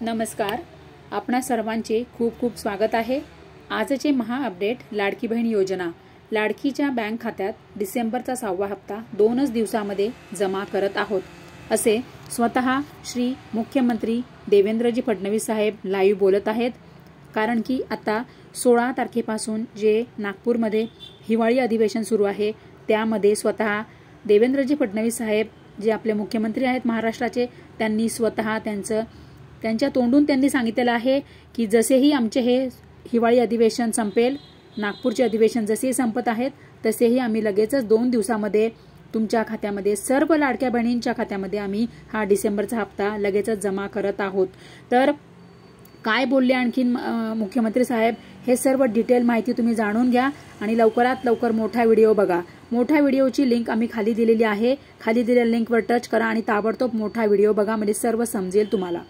नमस्कार, आपणा सर्वांचे खूप खूप स्वागत आहे। आजचे महा अपडेट लाडकी बहीण योजना लाडकीच्या बँक खात्यात डिसेंबरचा 6वा हप्ता 2च दिवसांमध्ये जमा करत आहोत असे स्वतः श्री मुख्यमंत्री देवेंद्रजी फडणवीस साहेब लाईव्ह बोलत आहेत। कारण की आता 16 तारखेपासून जे नागपूरमध्ये हिवाळी अधिवेशन सुरू आहे त्यामध्ये स्वतः देवेंद्रजी फडणवीस साहेब जे आपले मुख्यमंत्री आहेत महाराष्ट्राचे त्यांनी स्वतः त्यांच्या तोंडून त्यांनी सांगितलेलं आहे की जसेही आमचे हे हिवाळी अधिवेशन संपेल, नागपूरचे अधिवेशन जसे संपत आहेत तसेही आम्ही लगेचच 2 दिवसांमध्ये तुमच्या खात्यामध्ये सर्व लाडक्या बहिणींच्या खात्यामध्ये आम्ही हा डिसेंबरचा हप्ता लगेचच जमा करत आहोत। तर काय बोलले आणखीन मुख्यमंत्री साहेब हे सर्व डिटेल माहिती तुम्ही जाणून घ्या आणि लवकरात लवकर मोठा व्हिडिओ बघा। मोठ्या व्हिडिओची लिंक आम्ही खाली दिलेली आहे, खाली दिलेल्या लिंकवर टच करा आणि ताबडतोब मोठा व्हिडिओ बघा म्हणजे सर्व समजेल तुम्हाला।